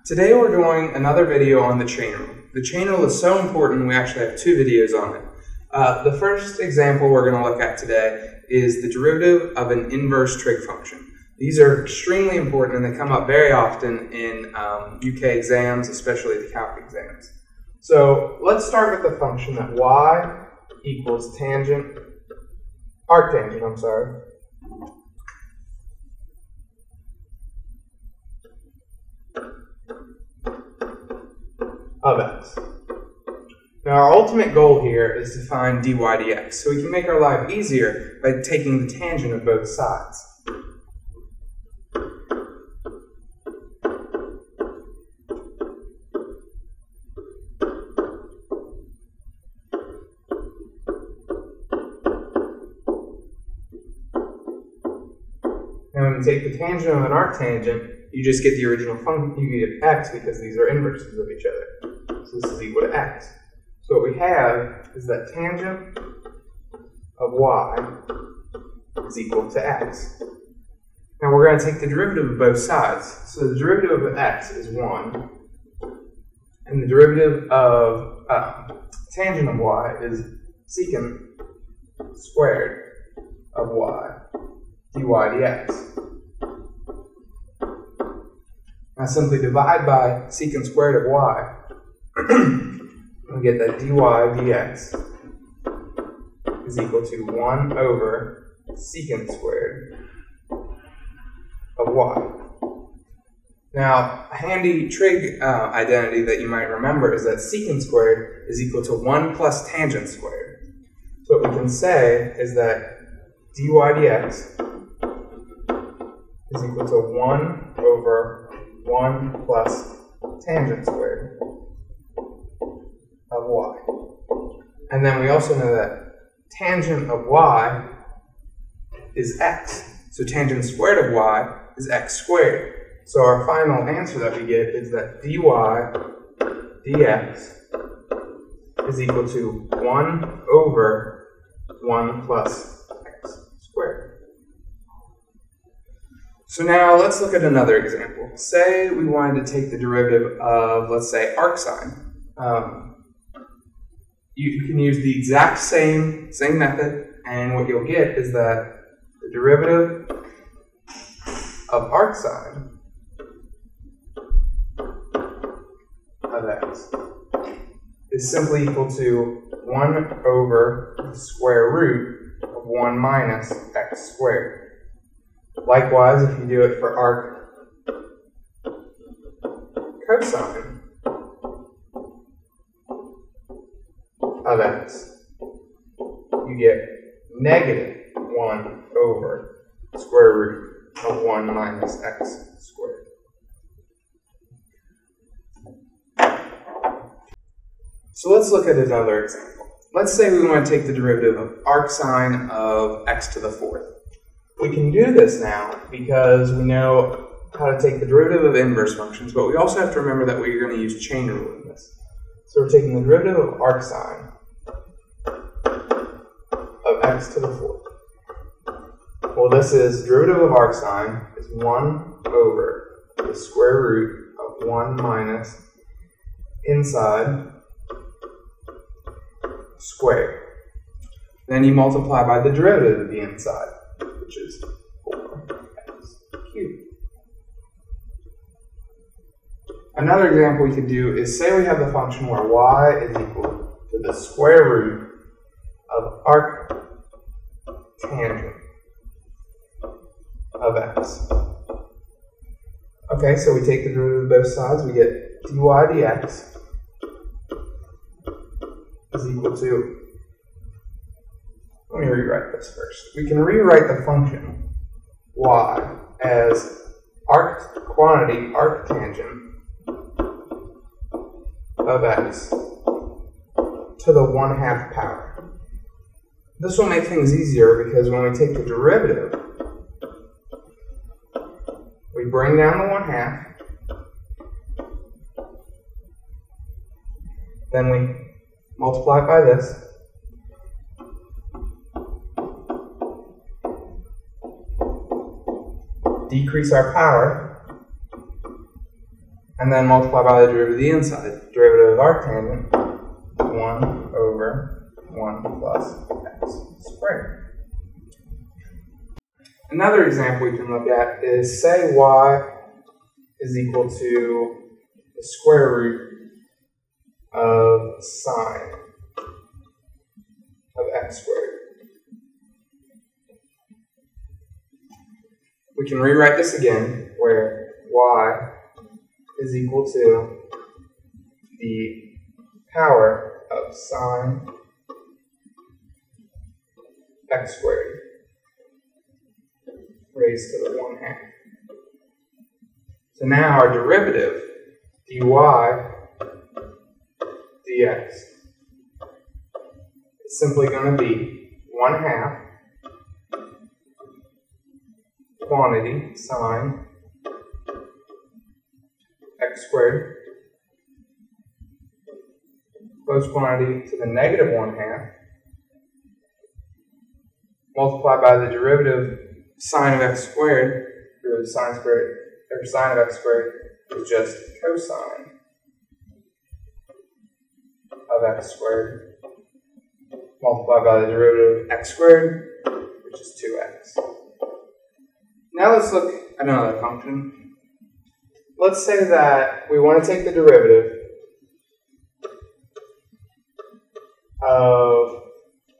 Today we're doing another video on the chain rule. The chain rule is so important we actually have two videos on it. The first example we're going to look at today is the derivative of an inverse trig function. These are extremely important and they come up very often in UK exams, especially the calc exams. So let's start with the function that y equals arctangent of x. Now our ultimate goal here is to find dy dx, so we can make our life easier by taking the tangent of both sides. And when you take the tangent of an arctangent, you just get the original function, you get x because these are inverses of each other. So this is equal to x. So what we have is that tangent of y is equal to x. Now we're going to take the derivative of both sides. So the derivative of x is 1, and the derivative of tangent of y is secant squared of y dy dx. Now simply divide by secant squared of y, we get that dy dx is equal to 1 over secant squared of y. Now, a handy trig identity that you might remember is that secant squared is equal to 1 plus tangent squared. So what we can say is that dy dx is equal to 1 over 1 plus tangent squared of y. And then we also know that tangent of y is x. So tangent squared of y is x squared. So our final answer that we get is that dy dx is equal to 1 over 1 plus x squared. So now let's look at another example. Say we wanted to take the derivative of, let's say, arcsine. You can use the exact same method, and what you'll get is that the derivative of arcsine of x is simply equal to 1 over the square root of 1 minus x squared. Likewise, if you do it for arc cosine of x, you get negative 1 over square root of 1 minus x squared. So let's look at another example. Let's say we want to take the derivative of arcsine of x to the fourth. We can do this now because we know how to take the derivative of inverse functions, but we also have to remember that we're going to use chain rule in this. So we're taking the derivative of arcsine of x to the fourth. Well, this is derivative of arcsine is 1 over the square root of 1 minus inside squared. Then you multiply by the derivative of the inside, which is 4x cubed. Another example we could do is say we have the function where y is equal to the square root of arctangent of x. Okay, so we take the derivative of both sides, we get dy dx is equal to, let me rewrite this first. We can rewrite the function y as quantity arctangent of x to the 1/2 power. This will make things easier because when we take the derivative, we bring down the 1/2, then we multiply it by this, decrease our power, and then multiply by the derivative of the inside. Derivative of arctangent, 1 over 1 plus x squared. Another example we can look at is, say y is equal to the square root of sine of x squared. We can rewrite this again, where y is equal to the power of sine x squared raised to the 1/2. So now our derivative, dy dx, is simply going to be 1/2 quantity sine x squared close quantity to the negative 1/2 multiplied by the derivative sine of x squared. Derivative sine squared, or sine of x squared, is just cosine of x squared multiplied by the derivative of x squared, which is 2x. Now let's look at another function. Let's say that we want to take the derivative of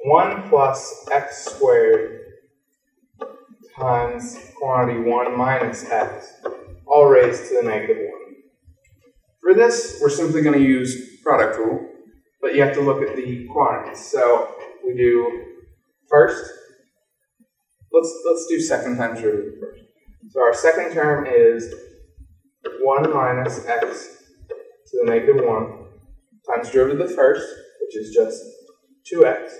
1 plus x squared times quantity 1 minus x, all raised to the negative 1. For this, we're simply going to use product rule, but you have to look at the quantities. So we do first, let's do second times derivative first. So our second term is 1 minus x to the negative 1 times derivative of the first, which is just 2x,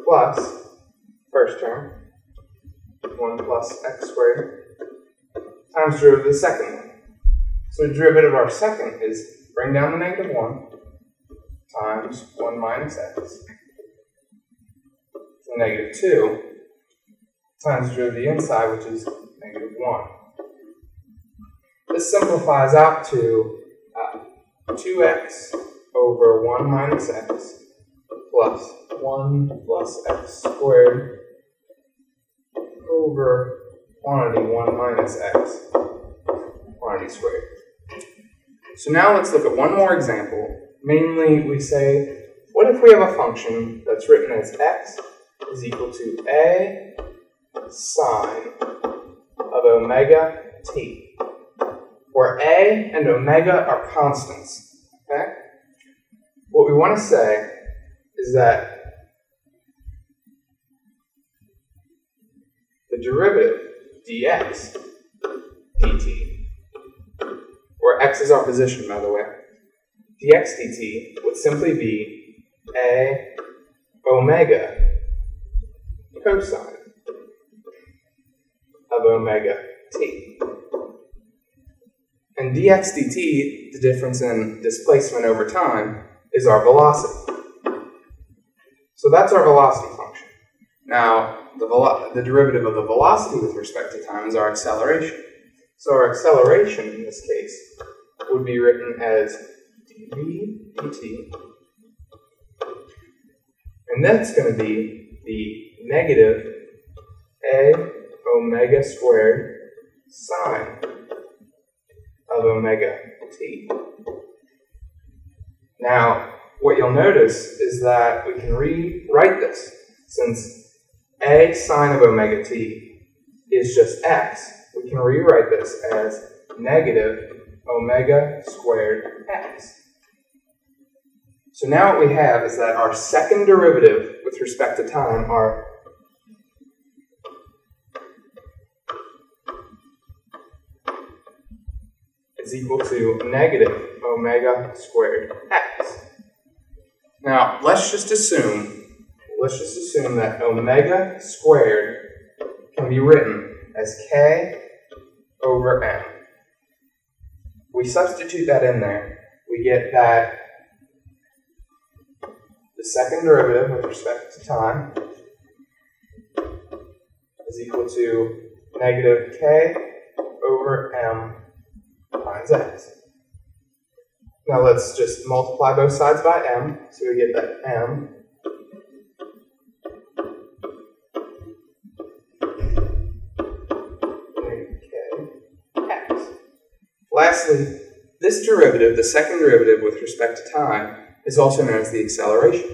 plus first term, 1 plus x squared, times derivative of the second one. So the derivative of our second is bring down the negative 1 times 1 minus x to negative 2 times the derivative of the inside, which is negative 1. This simplifies out to 2x over 1 minus x plus 1 plus x squared over quantity 1 minus x quantity squared. So now let's look at one more example. Mainly we say, what if we have a function that's written as x is equal to a sine of omega t, where a and omega are constants. Okay? What we want to say is that the derivative dx dt, where x is our position, by the way, dx dt would simply be a omega cosine of omega t. And dx dt, the difference in displacement over time, is our velocity. So that's our velocity function. Now, the derivative of the velocity with respect to time is our acceleration. So our acceleration in this case would be written as dv dt, and that's going to be the negative a omega squared sine of omega t. Now, what you'll notice is that we can rewrite this, since a sine of omega t is just x, we can rewrite this as negative omega squared x. So now what we have is that our second derivative with respect to time is equal to negative omega squared x. Now let's just assume that omega squared can be written as k over m. We substitute that in there, we get that the second derivative with respect to time is equal to negative k over m times x. Now let's just multiply both sides by m, so we get that m kx. Lastly, this derivative, the second derivative with respect to time, is also known as the acceleration.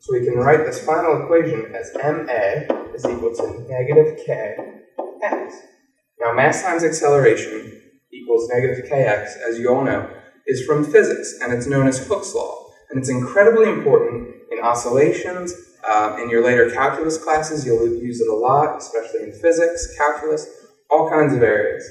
So we can write this final equation as ma is equal to negative kx. Now mass times acceleration equals negative kx, as you all know, is from physics, and it's known as Hooke's law. And it's incredibly important in oscillations. In your later calculus classes, you'll use it a lot, especially in physics, calculus, all kinds of areas.